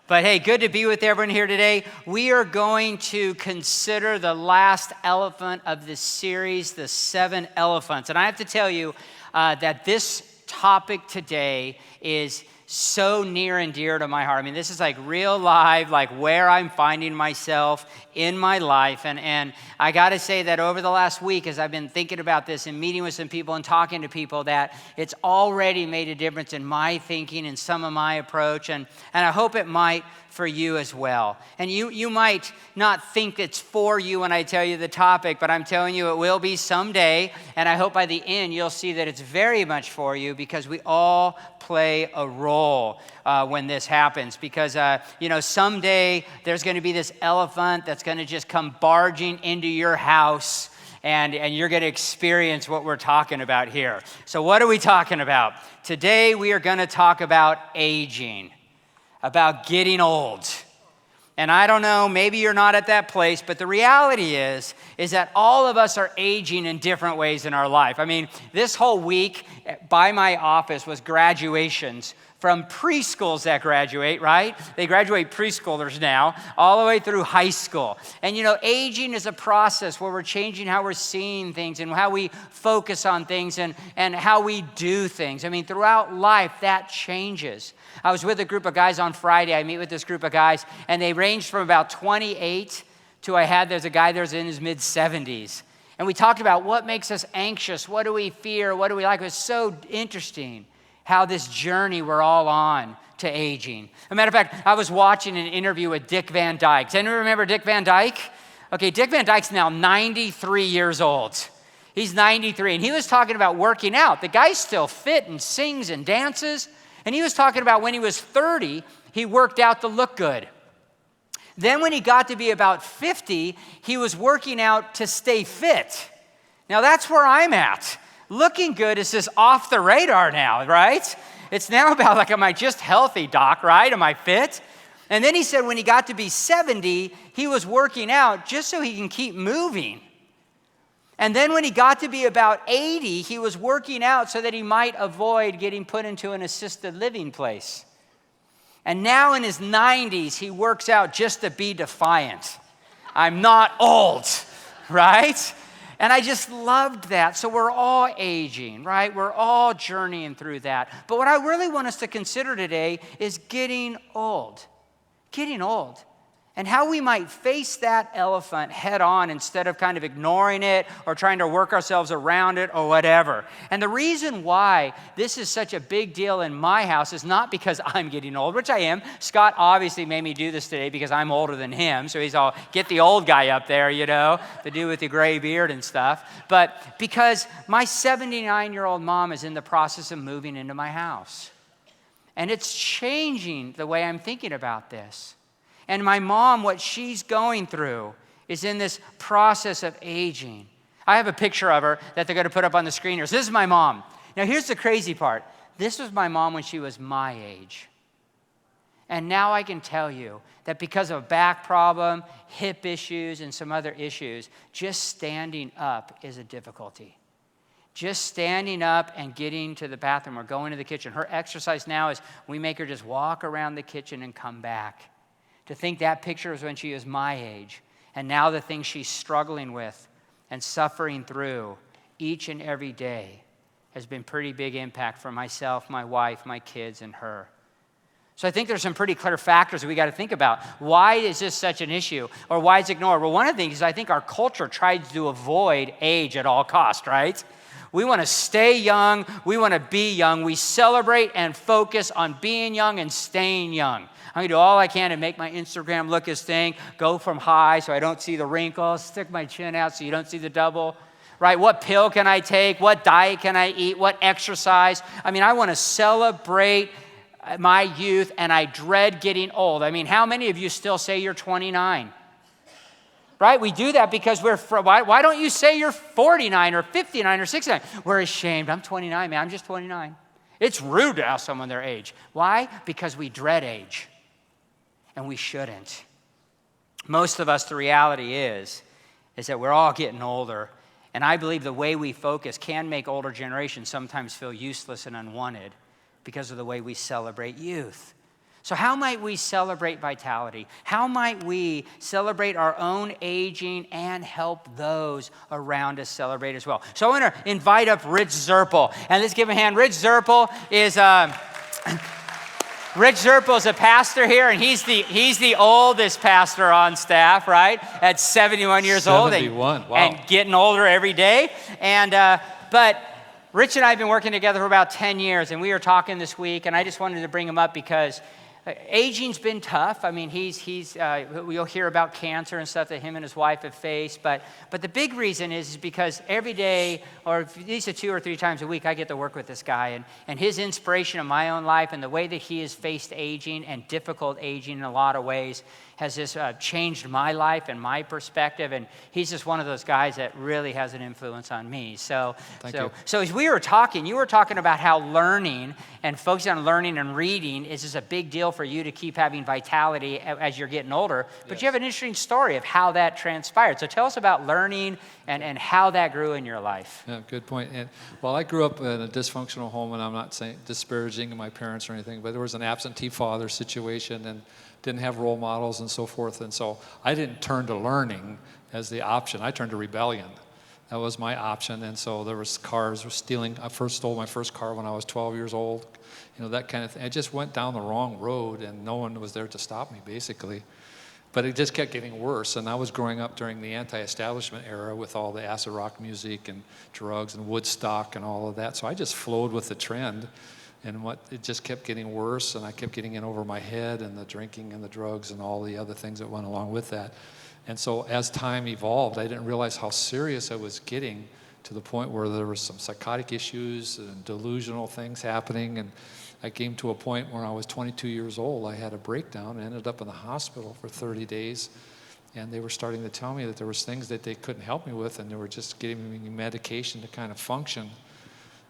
But hey, good to be with everyone here today. We are going to consider the last elephant of this series, the 7 elephants. And I have to tell you that this topic today is so near and dear to my heart. I mean, this is like real life, like where I'm finding myself in my life. And I got to say that over the last week, as I've been thinking about this and meeting with some people and talking to people, that it's already made a difference in my thinking and some of my approach. And I hope it might for you as well. And you might not think it's for you when I tell you the topic, but I'm telling you it will be someday. And I hope by the end you'll see that it's very much for you, because we all play a role when this happens. Because, someday there's going to be this elephant that's going to just come barging into your house, and you're going to experience what we're talking about here. So what are we talking about? Today we are going to talk about aging, about getting old. And I don't know, maybe you're not at that place, but the reality is that all of us are aging in different ways in our life. I mean, this whole week by my office was graduations from preschools that graduate, right? They graduate preschoolers now, all the way through high school. And aging is a process where we're changing how we're seeing things and how we focus on things and how we do things. I mean, throughout life, that changes. I was with a group of guys on Friday. I meet with this group of guys, and they ranged from about 28 to there's a guy there's in his mid-70s. And we talked about what makes us anxious, what do we fear, what do we like. It was so interesting how this journey we're all on to aging. As a matter of fact, I was watching an interview with Dick Van Dyke. Does anyone remember Dick Van Dyke? Okay, Dick Van Dyke's now 93 years old. He's 93, and he was talking about working out. The guy's still fit and sings and dances, and he was talking about when he was 30, he worked out to look good. Then when he got to be about 50, he was working out to stay fit. Now that's where I'm at. Looking good is just off the radar now, right? It's now about like, am I just healthy, doc, right? Am I fit? And then he said when he got to be 70, he was working out just so he can keep moving. And then when he got to be about 80, he was working out so that he might avoid getting put into an assisted living place. And now in his 90s, he works out just to be defiant. I'm not old, right? And I just loved that. So we're all aging, right? We're all journeying through that. But what I really want us to consider today is getting old. Getting old. And how we might face that elephant head on instead of kind of ignoring it or trying to work ourselves around it or whatever. And the reason why this is such a big deal in my house is not because I'm getting old, which I am. Scott obviously made me do this today because I'm older than him. So he's all, get the old guy up there, the dude with the gray beard and stuff. But because my 79-year-old mom is in the process of moving into my house. And it's changing the way I'm thinking about this. And my mom, what she's going through is in this process of aging. I have a picture of her that they're going to put up on the screen here. So this is my mom. Now here's the crazy part. This was my mom when she was my age. And now I can tell you that because of a back problem, hip issues, and some other issues, just standing up is a difficulty. Just standing up and getting to the bathroom or going to the kitchen. Her exercise now is we make her just walk around the kitchen and come back. To think that picture was when she was my age. And now the things she's struggling with and suffering through each and every day has been pretty big impact for myself, my wife, my kids, and her. So I think there's some pretty clear factors that we got to think about. Why is this such an issue? Or why is it ignored? Well, one of the things is I think our culture tries to avoid age at all costs, right? We want to stay young. We want to be young. We celebrate and focus on being young and staying young. I'm going to do all I can to make my Instagram look as thing, go from high so I don't see the wrinkles, stick my chin out so you don't see the double, right? What pill can I take? What diet can I eat? What exercise? I mean, I want to celebrate my youth, and I dread getting old. I mean, how many of you still say you're 29? Right? We do that because why don't you say you're 49 or 59 or 69? We're ashamed. I'm 29, man. I'm just 29. It's rude to ask someone their age. Why? Because we dread age. And we shouldn't. Most of us, the reality is that we're all getting older. And I believe the way we focus can make older generations sometimes feel useless and unwanted because of the way we celebrate youth. So how might we celebrate vitality? How might we celebrate our own aging and help those around us celebrate as well? So I want to invite up Rich Zerpel. And let's give him a hand. Rich Zerpel is a pastor here, and he's the oldest pastor on staff, right? At 71 years old. 71, wow. And getting older every day. And but Rich and I have been working together for about 10 years, and we were talking this week, and I just wanted to bring him up because aging's been tough. I mean, you'll hear about cancer and stuff that him and his wife have faced, but the big reason is because every day, or at least 2 or 3 times a week, I get to work with this guy, and his inspiration in my own life and the way that he has faced aging and difficult aging in a lot of ways has just changed my life and my perspective, and he's just one of those guys that really has an influence on me. So as we were talking, you were talking about how learning and focusing on learning and reading is just a big deal for you to keep having vitality as you're getting older. But Yes. You have an interesting story of how that transpired. So tell us about learning and how that grew in your life. Yeah, good point. And well, I grew up in a dysfunctional home, and I'm not disparaging my parents or anything, but there was an absentee father situation and didn't have role models and so forth. And so I didn't turn to learning as the option. I turned to rebellion. That was my option. And so there was cars were stealing. I first stole my first car when I was 12 years old. That kind of thing. I just went down the wrong road, and no one was there to stop me, basically. But it just kept getting worse. And I was growing up during the anti-establishment era with all the acid rock music and drugs and Woodstock and all of that. So I just flowed with the trend. And it just kept getting worse, and I kept getting in over my head, and the drinking and the drugs and all the other things that went along with that. And so as time evolved, I didn't realize how serious I was getting, to the point where there was some psychotic issues and delusional things happening. And I came to a point where I was 22 years old. I had a breakdown and ended up in the hospital for 30 days. And they were starting to tell me that there was things that they couldn't help me with, and they were just giving me medication to kind of function.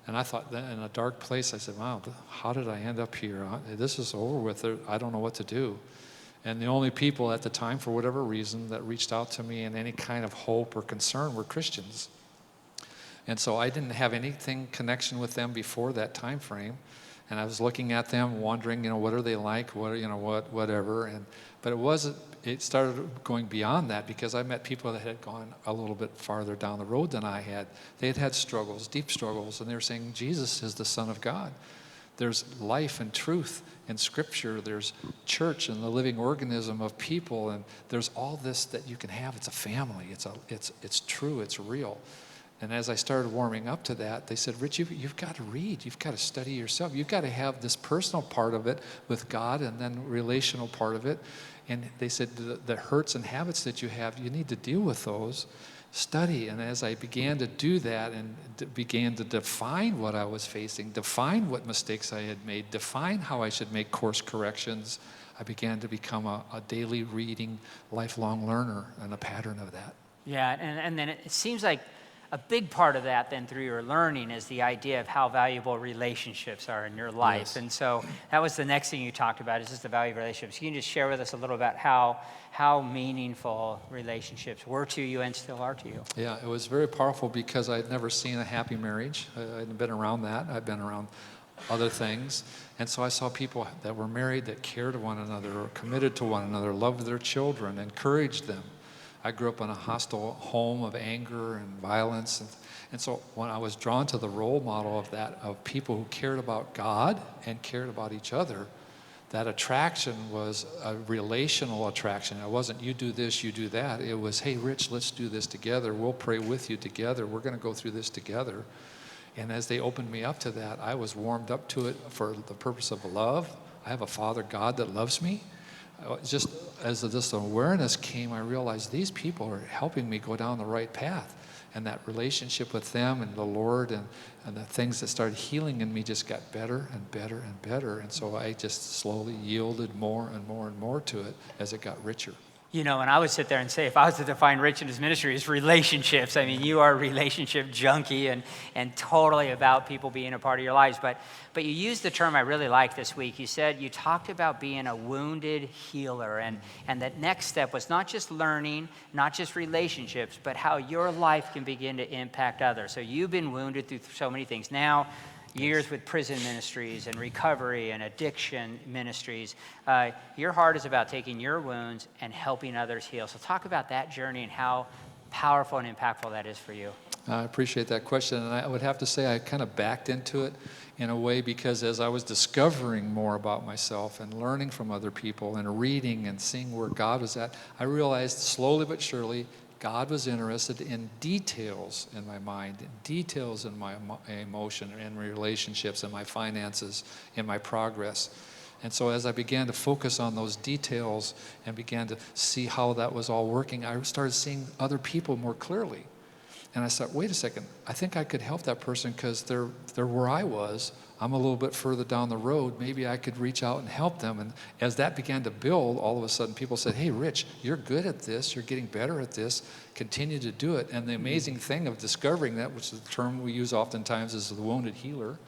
And I thought, that in a dark place, I said, wow, how did I end up here? This is over with. I don't know what to do. And the only people at the time, for whatever reason, that reached out to me in any kind of hope or concern were Christians. And so I didn't have anything connection with them before that time frame. And I was looking at them, wondering, what are they like? Whatever. But it started going beyond that, because I met people that had gone a little bit farther down the road than I had. They had had struggles, deep struggles, and they were saying, Jesus is the Son of God. There's life and truth in Scripture. There's church and the living organism of people, and there's all this that you can have. It's a family. It's true. It's real. And as I started warming up to that, they said, Rich, you've got to read. You've got to study yourself. You've got to have this personal part of it with God, and then relational part of it. And they said, the hurts and habits that you have, you need to deal with those. Study. And as I began to do that and began to define what I was facing, define what mistakes I had made, define how I should make course corrections, I began to become a daily reading, lifelong learner, and a pattern of that. Yeah, and then it seems like a big part of that then through your learning is the idea of how valuable relationships are in your life. Yes. And so that was the next thing you talked about, is just the value of relationships. Can you just share with us a little about how meaningful relationships were to you and still are to you? Yeah, it was very powerful, because I'd never seen a happy marriage. I hadn't been around that. I'd been around other things. And so I saw people that were married that cared one another, or committed to one another, loved their children, encouraged them. I grew up in a hostile home of anger and violence. And so when I was drawn to the role model of that, of people who cared about God and cared about each other, that attraction was a relational attraction. It wasn't, you do this, you do that. It was, hey, Rich, let's do this together. We'll pray with you together. We're going to go through this together. And as they opened me up to that, I was warmed up to it for the purpose of love. I have a Father God that loves me. Just as this awareness came, I realized these people are helping me go down the right path. And that relationship with them and the Lord and the things that started healing in me just got better and better and better. And so I just slowly yielded more and more and more to it as it got richer. And I would sit there and say, if I was to define Rich and his ministry as relationships, I mean, you are a relationship junkie and totally about people being a part of your lives. But you used the term I really liked this week. You talked about being a wounded healer, and that next step was not just learning, not just relationships, but how your life can begin to impact others. So you've been wounded through so many things. Now years with prison ministries and recovery and addiction ministries. Your heart is about taking your wounds and helping others heal. So talk about that journey and how powerful and impactful that is for you. I appreciate that question, and I would have to say I kind of backed into it in a way because as I was discovering more about myself and learning from other people and reading and seeing where God was at, I realized slowly but surely God was interested in details in my mind, details in my emotion, in relationships, in my finances, in my progress. And so as I began to focus on those details and began to see how that was all working, I started seeing other people more clearly. And I thought, wait a second, I think I could help that person because they're where I was. I'm a little bit further down the road. Maybe I could reach out and help them. And as that began to build, all of a sudden people said, hey, Rich, you're good at this. You're getting better at this. Continue to do it. And the amazing thing of discovering that, which is the term we use oftentimes is the wounded healer,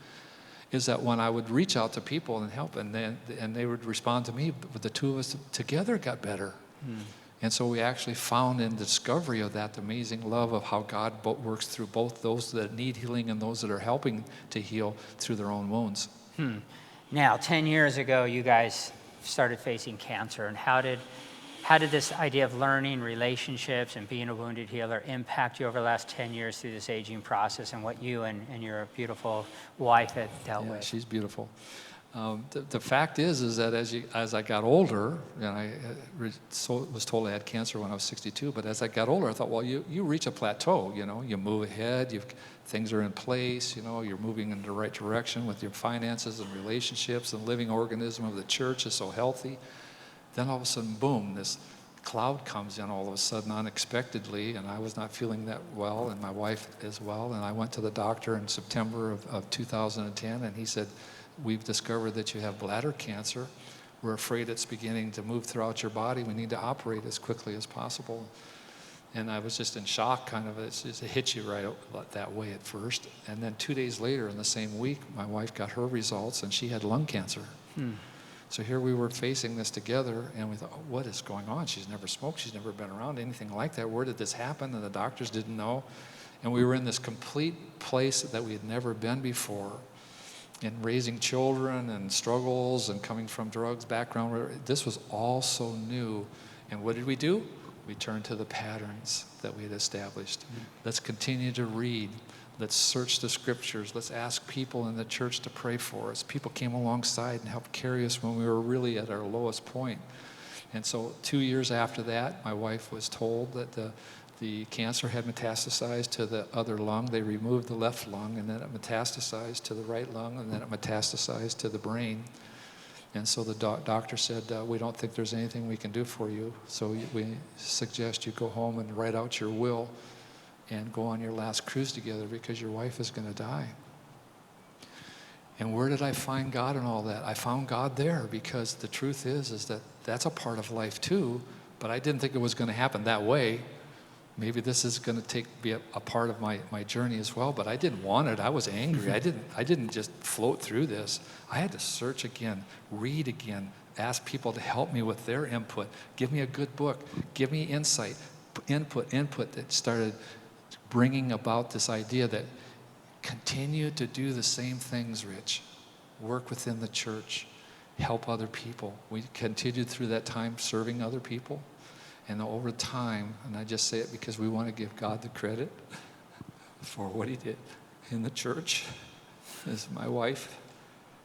is that when I would reach out to people and help, and they would respond to me, but the two of us together got better. And so we actually found in the discovery of that amazing love of how God works through both those that need healing and those that are helping to heal through their own wounds. Now, 10 years ago, you guys started facing cancer. And how did this idea of learning relationships and being a wounded healer impact you over the last 10 years through this aging process and what you and your beautiful wife had dealt with? She's beautiful. The fact is that as I got older, and I was told I had cancer when I was 62, but as I got older, I thought, well, you reach a plateau, you move ahead, things are in place, you're moving in the right direction with your finances and relationships, and the living organism of the church is so healthy. Then all of a sudden, boom, this cloud comes in all of a sudden unexpectedly, and I was not feeling that well, and my wife as well, and I went to the doctor in September of 2010, and he said, we've discovered that you have bladder cancer. We're afraid it's beginning to move throughout your body. We need to operate as quickly as possible. And I was just in shock, kind of. It hit you right that way at first. And then 2 days later, in the same week, my wife got her results, and she had lung cancer. So here we were facing this together, and we thought, oh, what is going on? She's never smoked. She's never been around anything like that. Where did this happen? And the doctors didn't know. And we were in this complete place that we had never been before. And raising children and struggles and coming from drugs background, this was all so new. And what did we do? We turned to the patterns that we had established. Let's continue to read. Let's search the scriptures. Let's ask people in the church to pray for us. People came alongside and helped carry us when we were really at our lowest point. And so 2 years after that, my wife was told that the cancer had metastasized to the other lung. They removed the left lung, and then it metastasized to the right lung, and then it metastasized to the brain. And so the doctor said, we don't think there's anything we can do for you, so we suggest you go home and write out your will and go on your last cruise together because your wife is going to die. And where did I find God in all that? I found God there because the truth is that that's a part of life too, but I didn't think it was going to happen that way. Maybe this is going to be a part of my journey as well, but I didn't want it. I was angry. I didn't just float through this. I had to search again, read again, ask people to help me with their input. Give me a good book. Give me insight, input that started bringing about this idea that continue to do the same things, Rich. Work within the church. Help other people. We continued through that time serving other people. And over time, and I just say it because we want to give God the credit for what he did in the church, is my wife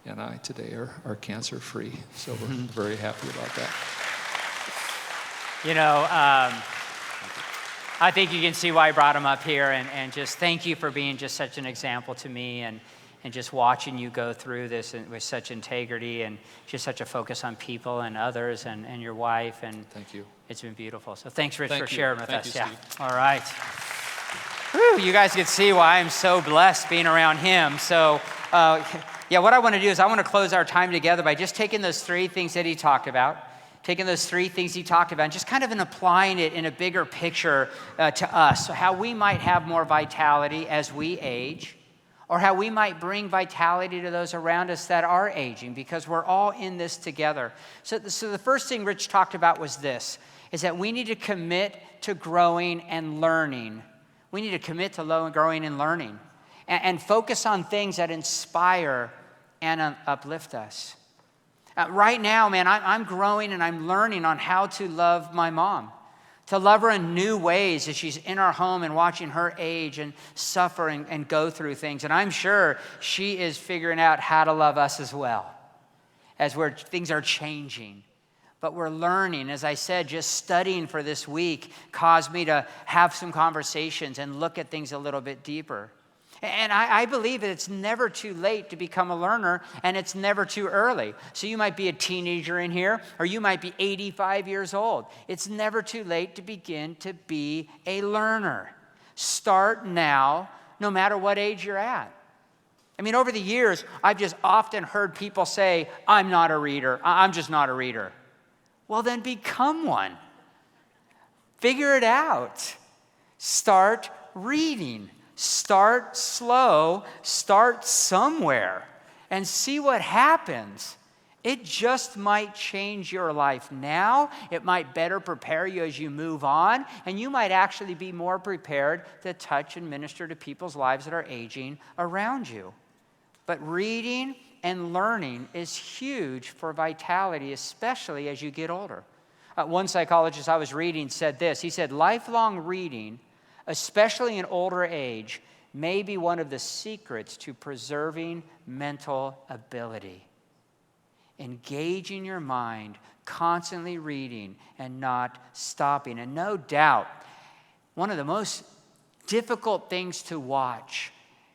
and I today are cancer-free. So we're very happy about that. I think you can see why I brought him up here, and just thank you for being just such an example to me, and just watching you go through this with such integrity and just such a focus on people and others and your wife. And thank you. It's been beautiful. So thanks, Rich, for sharing with us. Thank you, Steve. All right. Whew, you guys can see why I'm so blessed being around him. So, what I want to do is I want to close our time together by just taking those three things that he talked about, and just kind of applying it in a bigger picture to us. So how we might have more vitality as we age, or how we might bring vitality to those around us that are aging, because we're all in this together. So the first thing Rich talked about was this, is that we need to commit to growing and learning. We need to commit to growing and learning. and focus on things that inspire and uplift us. Right now, man, I'm growing and I'm learning on how to love my mom, to love her in new ways as she's in our home and watching her age and suffer and go through things. And I'm sure she is figuring out how to love us as well, as things are changing. But we're learning. As I said, just studying for this week caused me to have some conversations and look at things a little bit deeper. And I believe that it's never too late to become a learner, and it's never too early. So you might be a teenager in here, or you might be 85 years old. It's never too late to begin to be a learner. Start now, no matter what age you're at. I mean, over the years, I've just often heard people say, I'm not a reader. I'm just not a reader. Well, then become one. Figure it out. Start reading. Start slow, start somewhere, and see what happens. It just might change your life now. It might better prepare you as you move on, and you might actually be more prepared to touch and minister to people's lives that are aging around you. But reading and learning is huge for vitality, especially as you get older. One psychologist I was reading said this. He said, lifelong reading, especially in older age, may be one of the secrets to preserving mental ability. Engaging your mind, constantly reading and not stopping. And no doubt, one of the most difficult things to watch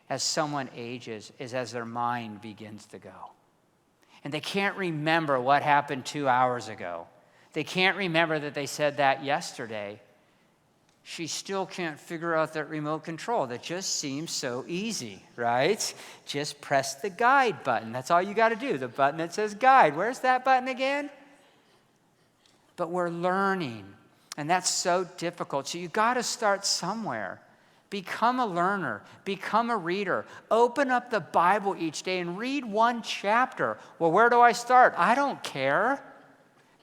as someone ages is as their mind begins to go. And they can't remember what happened 2 hours ago. They can't remember that they said that yesterday. She still can't figure out that remote control. That just seems so easy, right? Just press the guide button. That's all you got to do. The button that says guide. Where's that button again? But we're learning, and that's so difficult. So you got to start somewhere. Become a learner. Become a reader. Open up the Bible each day and read one chapter. Well, where do I start? I don't care.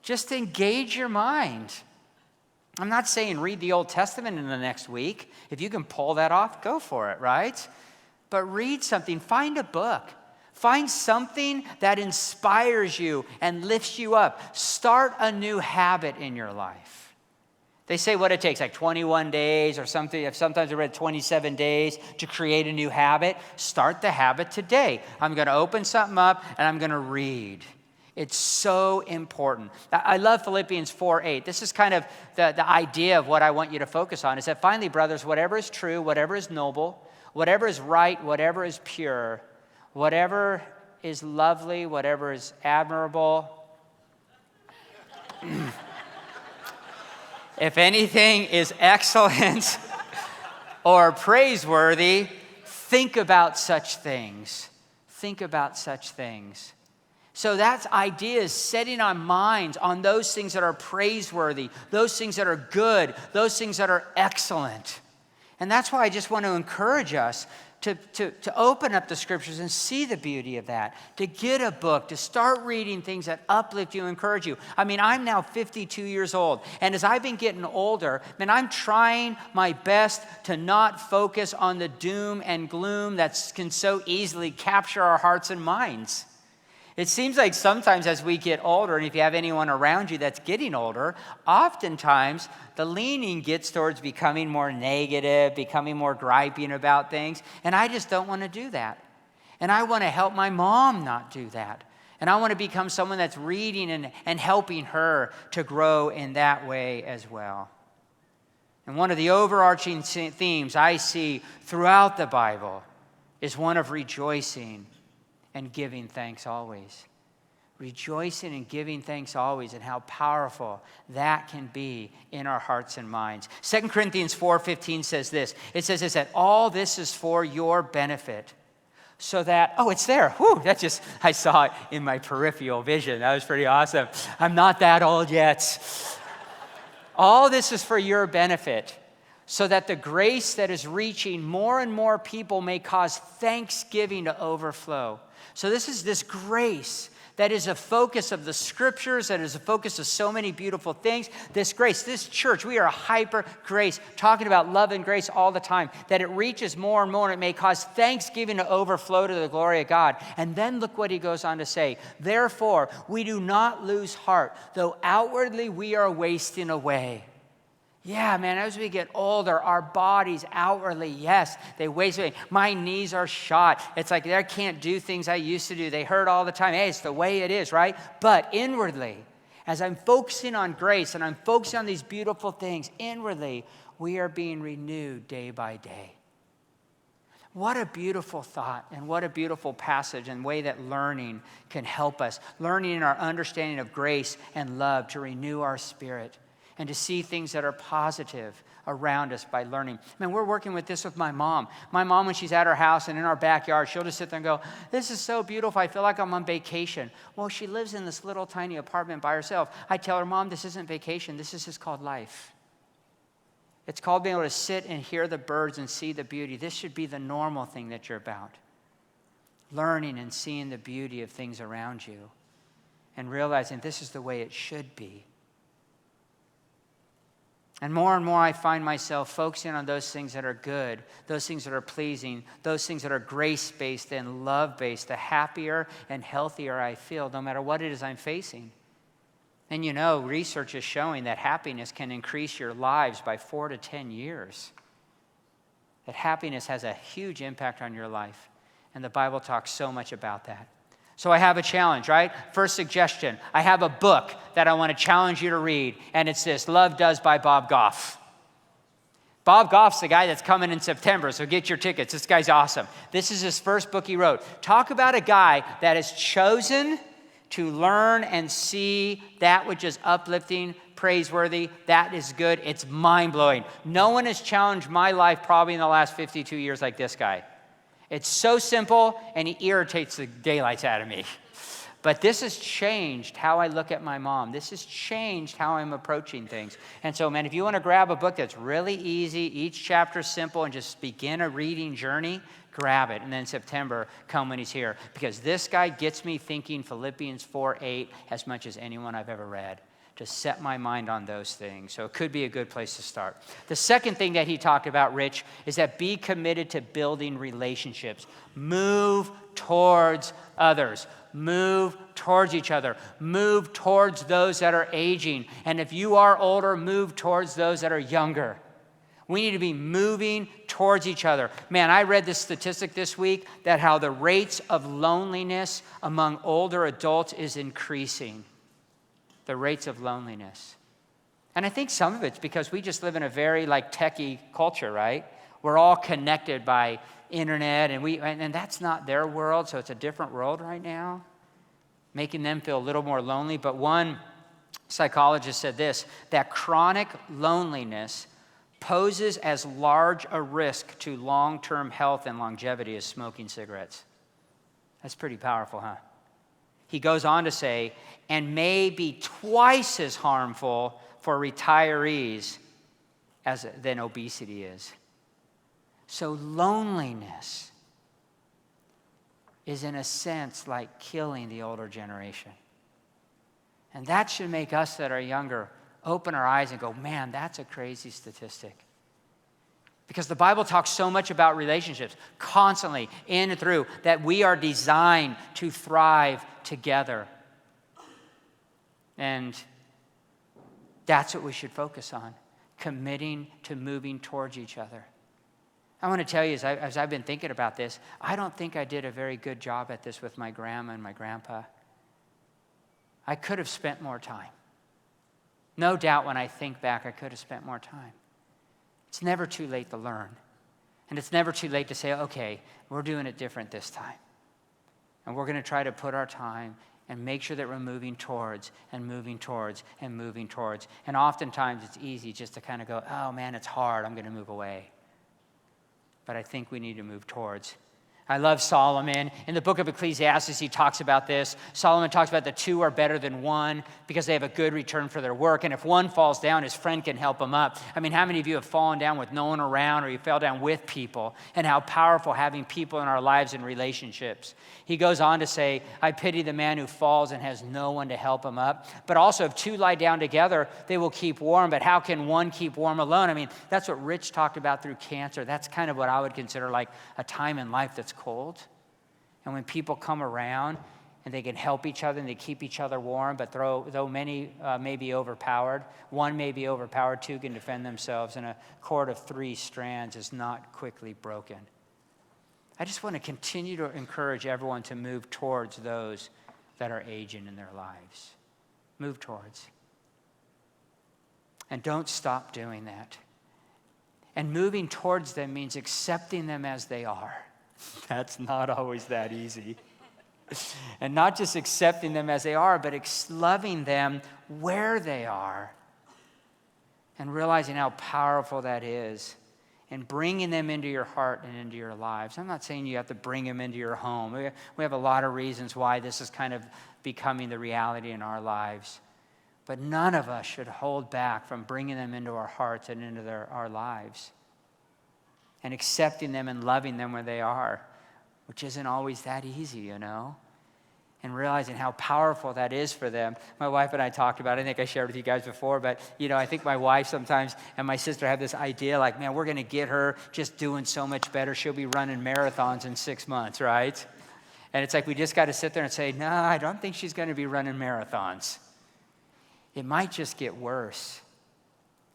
Just engage your mind. I'm not saying read the Old Testament in the next week. If you can pull that off, go for it, right? But read something. Find a book. Find something that inspires you and lifts you up. Start a new habit in your life. They say what it takes, like 21 days or something. Sometimes I read 27 days to create a new habit. Start the habit today. I'm going to open something up and I'm going to read. It's so important. I love Philippians 4:8. This is kind of the idea of what I want you to focus on, is that finally, brothers, whatever is true, whatever is noble, whatever is right, whatever is pure, whatever is lovely, whatever is admirable, if anything is excellent or praiseworthy, think about such things. Think about such things. So that idea is setting our minds on those things that are praiseworthy, those things that are good, those things that are excellent. And that's why I just want to encourage us to open up the scriptures and see the beauty of that, to get a book, to start reading things that uplift you, encourage you. I mean, I'm now 52 years old, and as I've been getting older, man, I'm trying my best to not focus on the doom and gloom that can so easily capture our hearts and minds. It seems like sometimes as we get older, and if you have anyone around you that's getting older, oftentimes the leaning gets towards becoming more negative, becoming more griping about things, and I just don't want to do that. And I want to help my mom not do that. And I want to become someone that's reading and helping her to grow in that way as well. And one of the overarching themes I see throughout the Bible is one of rejoicing and giving thanks always. Rejoicing and giving thanks always, and how powerful that can be in our hearts and minds. 2 Corinthians 4:15 says this. It says this, that all this is for your benefit, so that, oh, it's there. Whew, that just, I saw it in my peripheral vision. That was pretty awesome. I'm not that old yet. All this is for your benefit, so that the grace that is reaching more and more people may cause thanksgiving to overflow. So this is this grace that is a focus of the scriptures, that is a focus of so many beautiful things. This grace, this church, we are hyper grace, talking about love and grace all the time, that it reaches more and more, and it may cause thanksgiving to overflow to the glory of God. And then look what he goes on to say. Therefore, we do not lose heart, though outwardly we are wasting away. Yeah, man, as we get older, our bodies outwardly, yes, they waste away. My knees are shot. It's like I can't do things I used to do. They hurt all the time. Hey, it's the way it is, right? But inwardly, as I'm focusing on grace and I'm focusing on these beautiful things, inwardly, we are being renewed day by day. What a beautiful thought, and what a beautiful passage and way that learning can help us. Learning in our understanding of grace and love to renew our spirit, and to see things that are positive around us by learning. Man, we're working with this with my mom. My mom, when she's at her house and in our backyard, she'll just sit there and go, this is so beautiful. I feel like I'm on vacation. Well, she lives in this little tiny apartment by herself. I tell her, Mom, this isn't vacation. This is just called life. It's called being able to sit and hear the birds and see the beauty. This should be the normal thing that you're about. Learning and seeing the beauty of things around you and realizing this is the way it should be. And more I find myself focusing on those things that are good, those things that are pleasing, those things that are grace-based and love-based, the happier and healthier I feel, no matter what it is I'm facing. And you know, research is showing that happiness can increase your lives by 4 to 10 years. That happiness has a huge impact on your life. And the Bible talks so much about that. So I have a challenge, right? First suggestion, I have a book that I want to challenge you to read, and it's this, Love Does by Bob Goff. Bob Goff's the guy that's coming in September, so get your tickets. This guy's awesome. This is his first book he wrote. Talk about a guy that has chosen to learn and see that which is uplifting, praiseworthy, that is good. It's mind-blowing. No one has challenged my life probably in the last 52 years like this guy. It's so simple, and he irritates the daylights out of me. But this has changed how I look at my mom. This has changed how I'm approaching things. And so, man, if you want to grab a book that's really easy, each chapter simple, and just begin a reading journey, grab it. And then September, come when he's here. Because this guy gets me thinking Philippians 4:8 as much as anyone I've ever read, to set my mind on those things. So it could be a good place to start. The second thing that he talked about, Rich, is that be committed to building relationships. Move towards others. Move towards each other. Move towards those that are aging. And if you are older, move towards those that are younger. We need to be moving towards each other. Man, I read this statistic this week that how the rates of loneliness among older adults is increasing. The rates of loneliness. And I think some of it's because we just live in a very techie culture, right? We're all connected by internet, and that's not their world, so it's a different world right now, making them feel a little more lonely. But one psychologist said this, that chronic loneliness poses as large a risk to long-term health and longevity as smoking cigarettes. That's pretty powerful, huh? He goes on to say, and may be twice as harmful for retirees than obesity is. So loneliness is in a sense like killing the older generation. And that should make us that are younger open our eyes and go, man, that's a crazy statistic. Because the Bible talks so much about relationships, constantly, in and through, that we are designed to thrive together. And that's what we should focus on, committing to moving towards each other. I want to tell you, as I've been thinking about this, I don't think I did a very good job at this with my grandma and my grandpa. I could have spent more time. No doubt when I think back, I could have spent more time. It's never too late to learn. And it's never too late to say, okay, we're doing it different this time. And we're going to try to put our time and make sure that we're moving towards and moving towards and moving towards. And oftentimes it's easy just to kind of go, oh man, it's hard, I'm going to move away. But I think we need to move towards. I love Solomon. In the book of Ecclesiastes, he talks about this. Solomon talks about the two are better than one because they have a good return for their work. And if one falls down, his friend can help him up. I mean, how many of you have fallen down with no one around, or you fell down with people? And how powerful having people in our lives and relationships. He goes on to say, I pity the man who falls and has no one to help him up. But also, if two lie down together, they will keep warm. But how can one keep warm alone? I mean, that's what Rich talked about through cancer. That's kind of what I would consider like a time in life that's cold. And when people come around and they can help each other and they keep each other warm, but though many may be overpowered, one may be overpowered, two can defend themselves, and a cord of three strands is not quickly broken. I just want to continue to encourage everyone to move towards those that are aging in their lives. Move towards. And don't stop doing that. And moving towards them means accepting them as they are. That's not always that easy. And not just accepting them as they are, but loving them where they are. And realizing how powerful that is. And bringing them into your heart and into your lives. I'm not saying you have to bring them into your home. We have a lot of reasons why this is kind of becoming the reality in our lives. But none of us should hold back from bringing them into our hearts and into our lives. And accepting them and loving them where they are, which isn't always that easy, you know. And realizing how powerful that is for them. My wife and I talked about it. I think I shared with you guys before, but, you know, I think my wife sometimes and my sister have this idea like, man, we're going to get her just doing so much better. She'll be running marathons in 6 months, right? And it's like we just got to sit there and say, no, I don't think she's going to be running marathons. It might just get worse.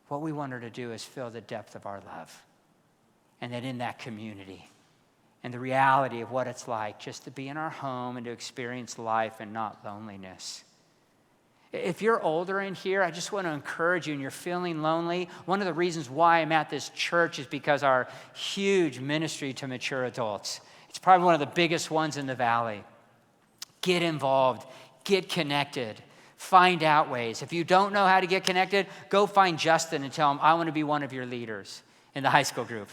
What we want her to do is feel the depth of our love. And that in that community and the reality of what it's like just to be in our home and to experience life and not loneliness. If you're older in here, I just want to encourage you and you're feeling lonely. One of the reasons why I'm at this church is because our huge ministry to mature adults. It's probably one of the biggest ones in the valley. Get involved, get connected, find out ways. If you don't know how to get connected, go find Justin and tell him, I want to be one of your leaders in the high school group.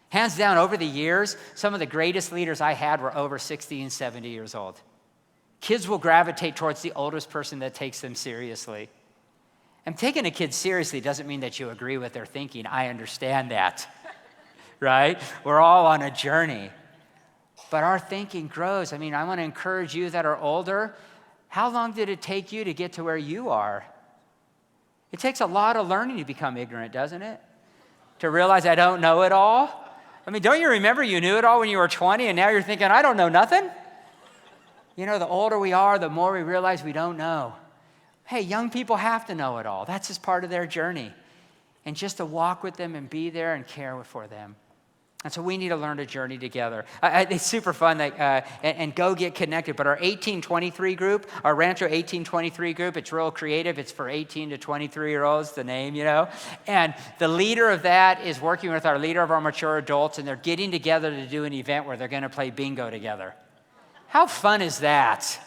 Hands down, over the years, some of the greatest leaders I had were over 60 and 70 years old. Kids will gravitate towards the oldest person that takes them seriously. And taking a kid seriously doesn't mean that you agree with their thinking. I understand that, right? We're all on a journey. But our thinking grows. I mean, I want to encourage you that are older. How long did it take you to get to where you are? It takes a lot of learning to become ignorant, doesn't it? To realize I don't know it all. I mean, don't you remember you knew it all when you were 20 and now you're thinking, I don't know nothing? You know, the older we are, the more we realize we don't know. Hey, young people have to know it all. That's just part of their journey. And just to walk with them and be there and care for them. And so we need to learn to journey together. It's super fun and go get connected. But our 1823 group, our Rancho 1823 group, it's real creative. It's for 18 to 23-year-olds, the name, you know. And the leader of that is working with our leader of our mature adults, and they're getting together to do an event where they're going to play bingo together. How fun is that?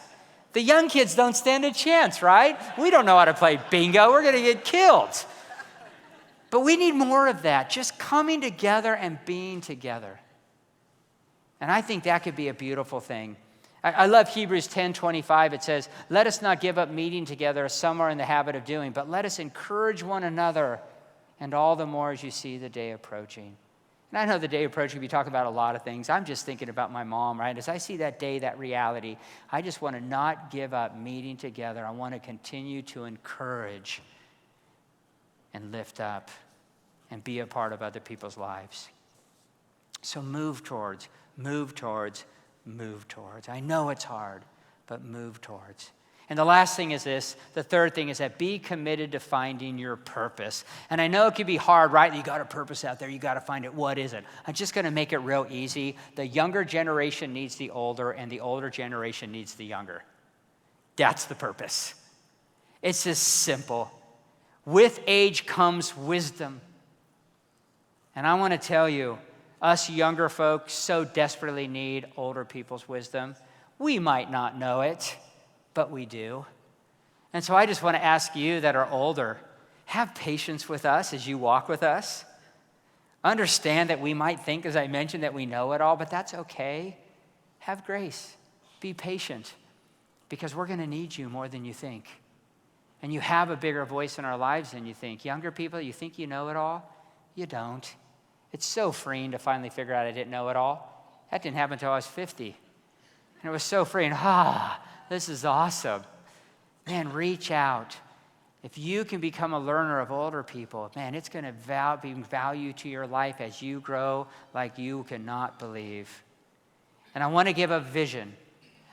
The young kids don't stand a chance, right? We don't know how to play bingo. We're going to get killed. But we need more of that, just coming together and being together. And I think that could be a beautiful thing. I love Hebrews 10:25. It says, let us not give up meeting together as some are in the habit of doing, but let us encourage one another, and all the more as you see the day approaching. And I know the day approaching, we talk about a lot of things. I'm just thinking about my mom, right? As I see that day, that reality, I just want to not give up meeting together. I want to continue to encourage and lift up and be a part of other people's lives. So move towards. I know it's hard, but move towards. And the last thing is this. The third thing is that be committed to finding your purpose. And I know it can be hard, right? You got a purpose out there. You got to find it. What is it? I'm just going to make it real easy. The younger generation needs the older, and the older generation needs the younger. That's the purpose. It's just simple. With age comes wisdom. And I want to tell you, us younger folks so desperately need older people's wisdom. We might not know it, but we do. And so I just want to ask you that are older, have patience with us as you walk with us. Understand that we might think, as I mentioned, that we know it all, but that's okay. Have grace. Be patient, because we're going to need you more than you think. And you have a bigger voice in our lives than you think. Younger people, you think you know it all? You don't. It's so freeing to finally figure out I didn't know it all. That didn't happen until I was 50. And it was so freeing. This is awesome. Man, reach out. If you can become a learner of older people, man, it's going to be value to your life as you grow like you cannot believe. And I want to give a vision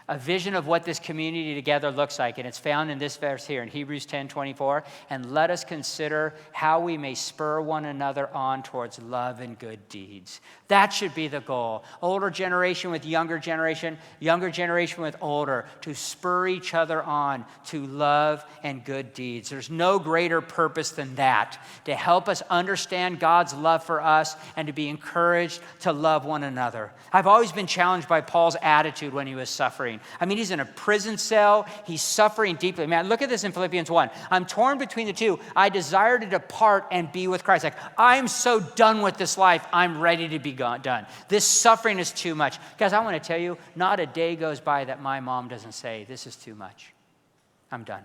of what this community together looks like. And it's found in this verse here in Hebrews 10:24. And let us consider how we may spur one another on towards love and good deeds. That should be the goal. Older generation with younger generation with older, to spur each other on to love and good deeds. There's no greater purpose than that, to help us understand God's love for us and to be encouraged to love one another. I've always been challenged by Paul's attitude when he was suffering. I mean, he's in a prison cell. He's suffering deeply. Man, look at this in Philippians 1. I'm torn between the two. I desire to depart and be with Christ. Like, I'm so done with this life. I'm ready to be done. This suffering is too much. Guys, I want to tell you, not a day goes by that my mom doesn't say, this is too much. I'm done.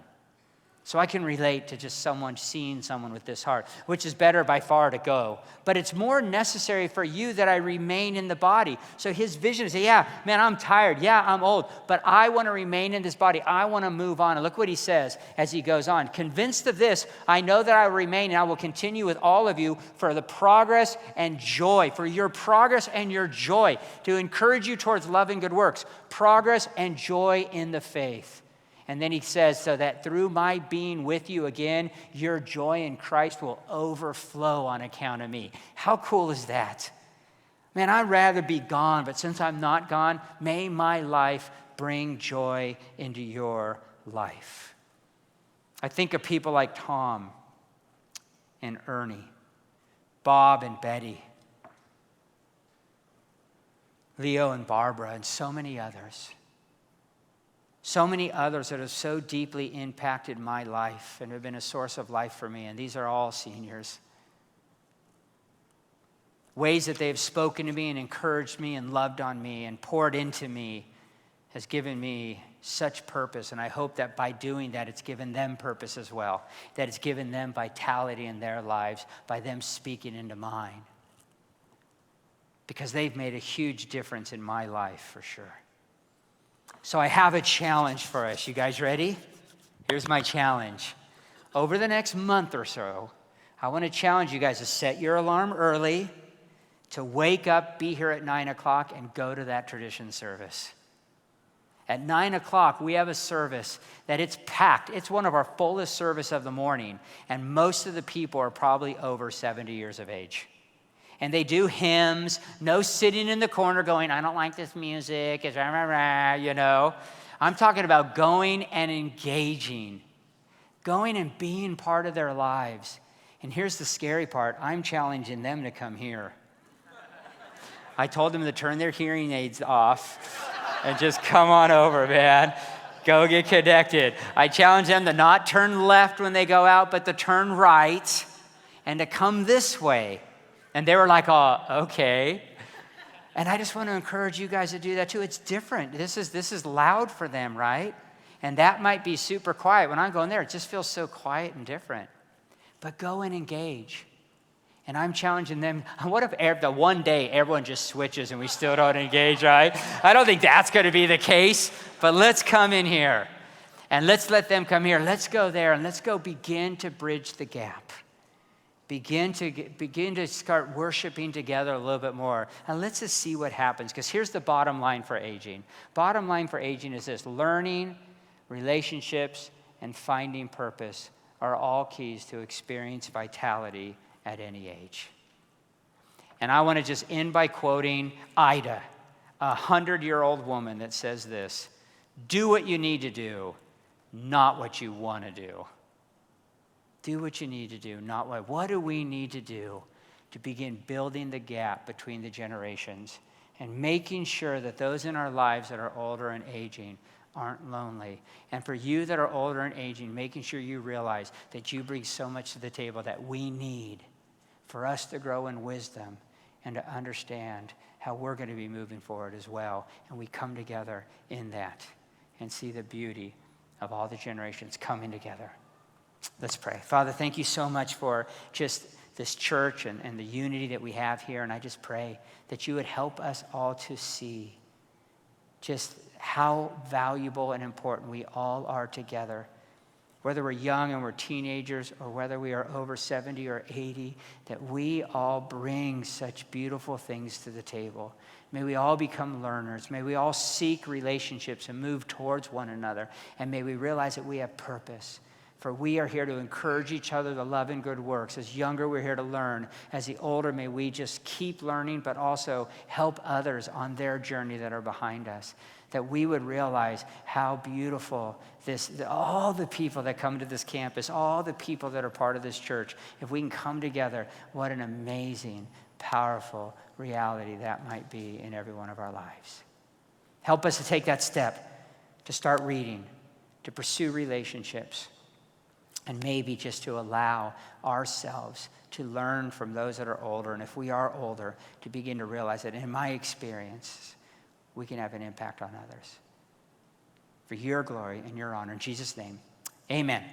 So I can relate to just seeing someone with this heart, which is better by far to go. But it's more necessary for you that I remain in the body. So his vision is, yeah, man, I'm tired. Yeah, I'm old. But I want to remain in this body. I want to move on. And look what he says as he goes on. Convinced of this, I know that I will remain and I will continue with all of you for the progress and joy, for your progress and your joy, to encourage you towards love and good works, progress and joy in the faith. And then he says, so that through my being with you again, your joy in Christ will overflow on account of me. How cool is that? Man, I'd rather be gone, but since I'm not gone, may my life bring joy into your life. I think of people like Tom and Ernie, Bob and Betty, Leo and Barbara, and so many others. So many others that have so deeply impacted my life and have been a source of life for me. And these are all seniors. Ways that they have spoken to me and encouraged me and loved on me and poured into me has given me such purpose. And I hope that by doing that, it's given them purpose as well. That it's given them vitality in their lives by them speaking into mine. Because they've made a huge difference in my life for sure. So I have a challenge for us. You guys ready? Here's my challenge. Over the next month or so, I want to challenge you guys to set your alarm early, to wake up, be here at 9 o'clock, and go to that tradition service. At 9 o'clock, we have a service that it's packed. It's one of our fullest service of the morning, and most of the people are probably over 70 years of age. And they do hymns, no sitting in the corner going, I don't like this music, it's rah, rah, rah, you know. I'm talking about going and engaging, going and being part of their lives. And here's the scary part, I'm challenging them to come here. I told them to turn their hearing aids off and just come on over, man. Go get connected. I challenge them to not turn left when they go out, but to turn right and to come this way. And they were like, oh, okay. And I just want to encourage you guys to do that too. It's different. This is loud for them, right? And that might be super quiet. When I'm going there, it just feels so quiet and different. But go and engage. And I'm challenging them. What if the one day everyone just switches and we still don't engage, right? I don't think that's going to be the case. But let's come in here. And let's let them come here. Let's go there. And let's go begin to bridge the gap. Begin to start worshiping together a little bit more. And let's just see what happens. Because here's the bottom line for aging. Bottom line for aging is this. Learning, relationships, and finding purpose are all keys to experience vitality at any age. And I want to just end by quoting Ida, a 100-year-old woman that says this. Do what you need to do, not what you want to do. Do what you need to do, not what. What do we need to do to begin building the gap between the generations and making sure that those in our lives that are older and aging aren't lonely? And for you that are older and aging, making sure you realize that you bring so much to the table that we need for us to grow in wisdom and to understand how we're going to be moving forward as well. And we come together in that and see the beauty of all the generations coming together. Let's pray. Father, thank you so much for just this church and the unity that we have here. And I just pray that you would help us all to see just how valuable and important we all are together. Whether we're young and we're teenagers, or whether we are over 70 or 80, that we all bring such beautiful things to the table. May we all become learners. May we all seek relationships and move towards one another. And may we realize that we have purpose. For we are here to encourage each other to love and good works. As younger, we're here to learn. As the older, may we just keep learning, but also help others on their journey that are behind us. That we would realize how beautiful all the people that come to this campus, all the people that are part of this church, if we can come together, what an amazing, powerful reality that might be in every one of our lives. Help us to take that step, to start reading, to pursue relationships, and maybe just to allow ourselves to learn from those that are older. And if we are older, to begin to realize that in my experience, we can have an impact on others. For your glory and your honor. In Jesus' name, amen.